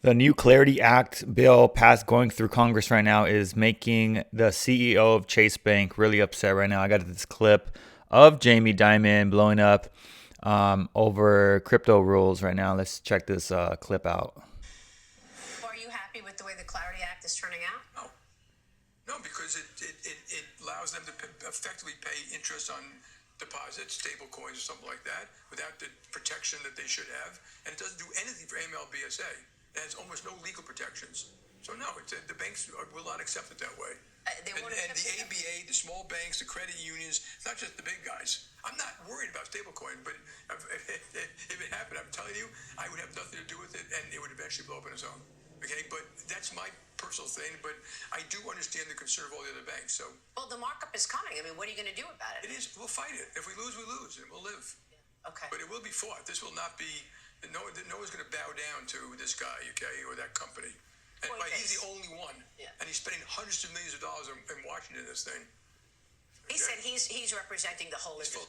The new Clarity Act bill passed going through Congress right now is making the CEO of Chase Bank really upset right now. I got this clip of Jamie Dimon blowing up over crypto rules right now. Let's check this clip out. Are you happy with the way the Clarity Act is turning out? No, because it allows them to effectively pay interest on deposits, stable coins or something like that, without the protection that they should have. And it doesn't do anything for AML/BSA. It has almost no legal protections. So no, the banks will not accept it that way. And the ABA, the small banks, the credit unions, not just the big guys. I'm not worried about stablecoin, but if it happened, I'm telling you, I would have nothing to do with it, and it would eventually blow up on its own. Okay, but that's my personal thing. But I do understand the concern of all the other banks. So, well, the markup is coming. I mean, what are you going to do about it? It is. We'll fight it. If we lose, we lose, and we'll live. Yeah. Okay. But it will be fought. This will not be. No one's going to bow down to this guy, okay, or that company. And he's the only one. Yeah. And he's spending hundreds of millions of dollars in Washington this thing. Okay? He said he's representing the whole industry.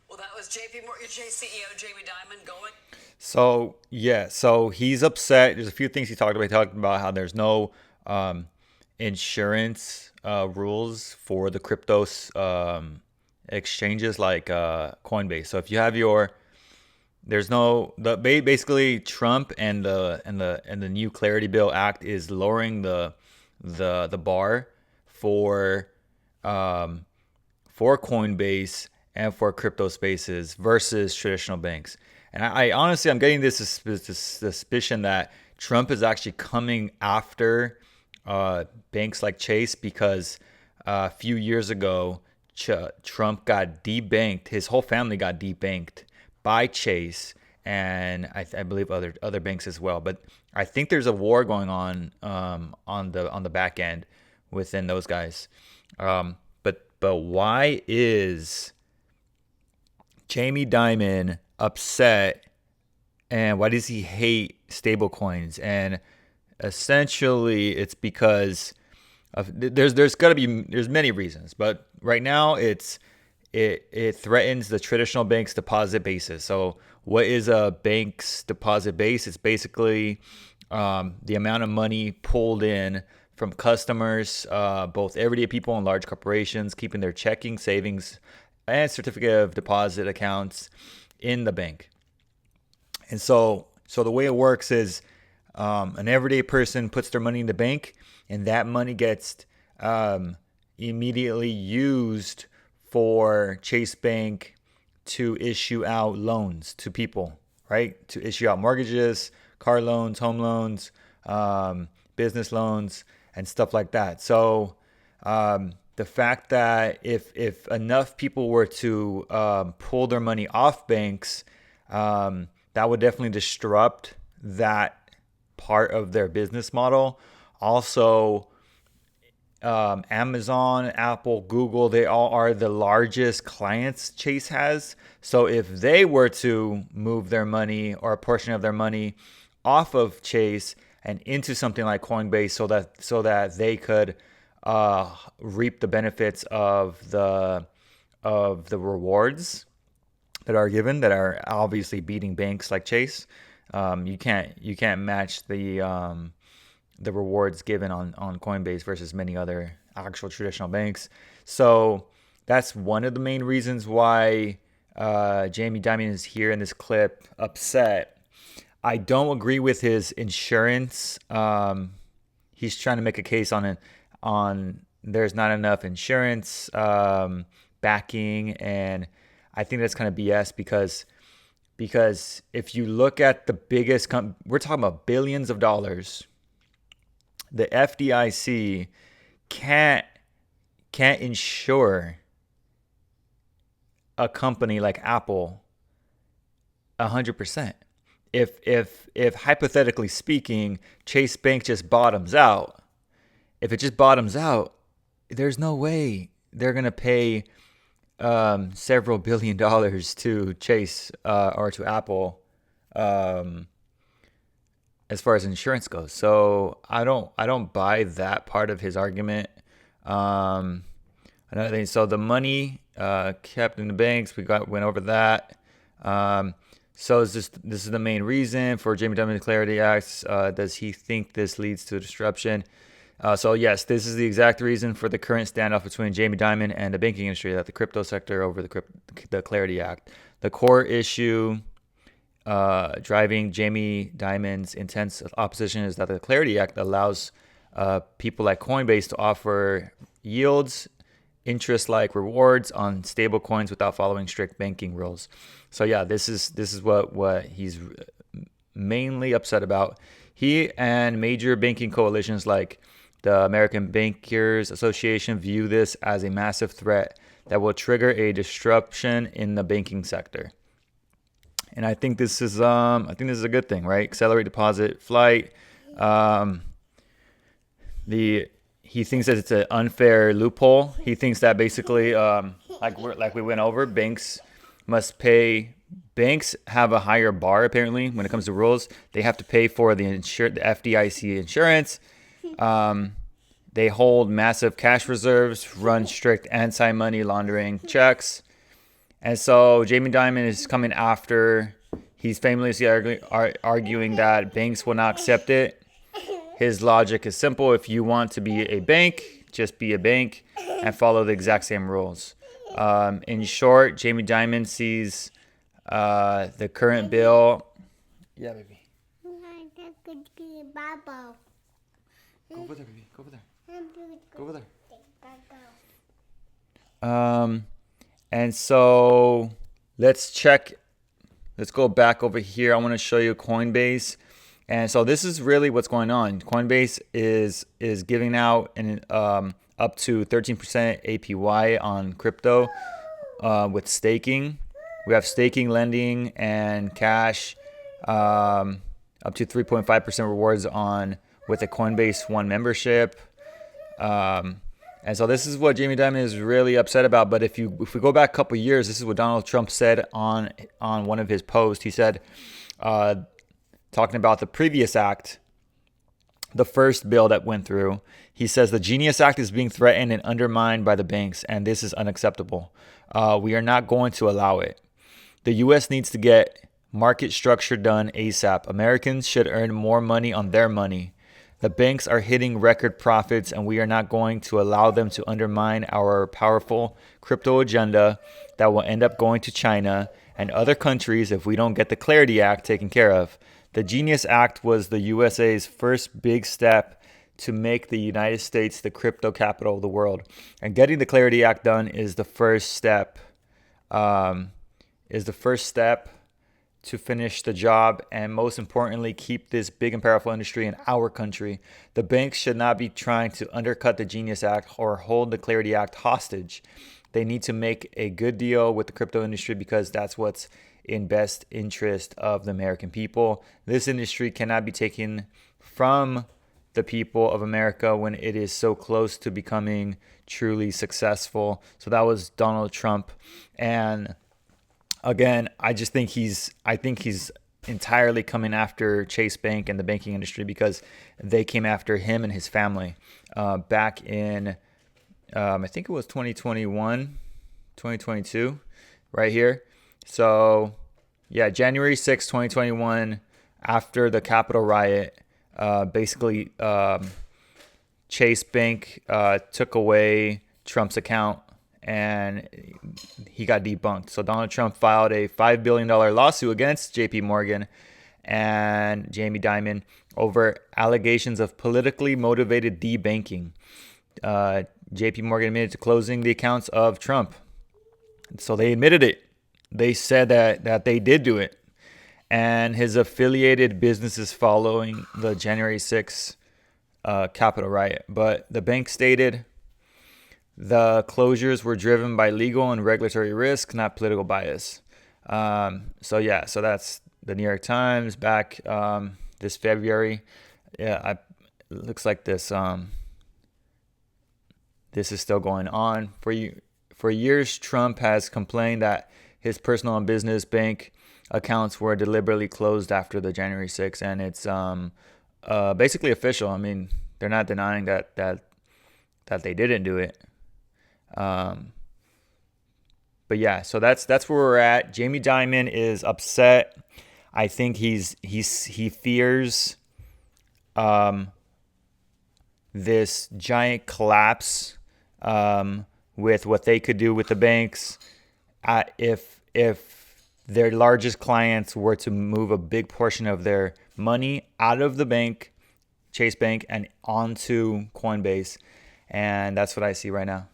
Well, that was JPMorgan Chase CEO Jamie Dimon going. So he's upset. There's a few things he talked about. He talked about how there's no insurance rules for the crypto exchanges like Coinbase. So if you have basically Trump and the new Clarity Bill Act is lowering the bar for Coinbase and for crypto spaces versus traditional banks. And I honestly, I'm getting this suspicion that Trump is actually coming after banks like Chase because a few years ago, Trump got debanked. His whole family got debanked by Chase, and I believe other banks as well. But I think there's a war going on the back end within those guys. But why is Jamie Dimon upset, and why does he hate stablecoins? And essentially, it's because there's many reasons, but right now it threatens the traditional bank's deposit basis. So what is a bank's deposit base? It's basically the amount of money pulled in from customers, both everyday people and large corporations, keeping their checking, savings, and certificate of deposit accounts in the bank. And so the way it works is an everyday person puts their money in the bank, and that money gets immediately used for Chase Bank to issue out loans to people, right? To issue out mortgages, car loans, home loans, business loans, and stuff like that. So the fact that if enough people were to pull their money off banks, that would definitely disrupt that part of their business model. Also, Amazon, Apple, Google, they all are the largest clients Chase has. So if they were to move their money or a portion of their money off of Chase and into something like Coinbase so that they could reap the benefits of the rewards that are given, that are obviously beating banks like Chase. You can't match the rewards given on Coinbase versus many other actual traditional banks. So that's one of the main reasons why Jamie Dimon is here in this clip upset. I don't agree with his insurance. He's trying to make a case on there's not enough insurance backing, and I think that's kind of BS because if you look at the biggest we're talking about billions of dollars. The FDIC can't insure a company like Apple 100%. If hypothetically speaking, Chase Bank just bottoms out, if it just bottoms out, there's no way they're gonna pay several $billion to Chase or to Apple as far as insurance goes. So I don't buy that part of his argument. Another thing, so the money kept in the banks, went over that. So this is the main reason for Jamie Dimon's Clarity Act. Does he think this leads to a disruption? So yes, this is the exact reason for the current standoff between Jamie Dimon and the banking industry, that the crypto sector over the Clarity Act. The core issue driving Jamie Dimon's intense opposition is that the Clarity Act allows people like Coinbase to offer yields, interest-like rewards on stable coins without following strict banking rules. So yeah, this is what he's mainly upset about. He and major banking coalitions like the American Bankers Association view this as a massive threat that will trigger a disruption in the banking sector. And I think this is a good thing, right? Accelerate deposit flight. He thinks that it's an unfair loophole. He thinks that basically, like we went over, banks have a higher bar apparently when it comes to rules. They have to pay for the FDIC insurance. They hold massive cash reserves, run strict anti-money laundering checks. And so Jamie Dimon is coming after. He's famously arguing that banks will not accept it. His logic is simple. If you want to be a bank, just be a bank and follow the exact same rules. In short, Jamie Dimon sees the current bill. Yeah, baby. Go over there, baby. Go over there. Go over there. And so let's go back over here. I want to show you Coinbase. And so this is really what's going on. Coinbase is giving out up to 13% APY on crypto with staking. We have staking, lending, and cash, up to 3.5% rewards with a Coinbase One membership. And so this is what Jamie Dimon is really upset about. But if we go back a couple years, this is what Donald Trump said on one of his posts. He said, talking about the previous act, the first bill that went through, he says the Genius Act is being threatened and undermined by the banks, and this is unacceptable. We are not going to allow it. The U.S. needs to get market structure done ASAP. Americans should earn more money on their money. The banks are hitting record profits, and we are not going to allow them to undermine our powerful crypto agenda that will end up going to China and other countries if we don't get the Clarity Act taken care of. The Genius Act was the USA's first big step to make the United States the crypto capital of the world. And getting the Clarity Act done is the first step. To finish the job, and most importantly, keep this big and powerful industry in our country. The banks should not be trying to undercut the Genius Act or hold the Clarity Act hostage. They need to make a good deal with the crypto industry because that's what's in best interest of the American people. This industry cannot be taken from the people of America when it is so close to becoming truly successful. So that was Donald Trump. And again, I think he's entirely coming after Chase Bank and the banking industry because they came after him and his family back in, I think it was 2021, 2022, right here. So, yeah, January 6, 2021, after the Capitol riot, basically Chase Bank took away Trump's account and he got debunked. So Donald Trump filed a $5 billion lawsuit against JPMorgan and Jamie Dimon over allegations of politically motivated debanking. JPMorgan admitted to closing the accounts of Trump. So they admitted it. They said that they did do it. And his affiliated businesses following the January 6th Capitol riot. But the bank stated the closures were driven by legal and regulatory risk, not political bias. So that's the New York Times back this February. Yeah, it looks like this. This is still going on. For years, Trump has complained that his personal and business bank accounts were deliberately closed after the January 6th, and it's basically official. I mean, they're not denying that they didn't do it. But yeah, so that's where we're at. Jamie Dimon is upset. I think he fears this giant collapse with what they could do with the banks if their largest clients were to move a big portion of their money out of the bank, Chase Bank, and onto Coinbase. And that's what I see right now.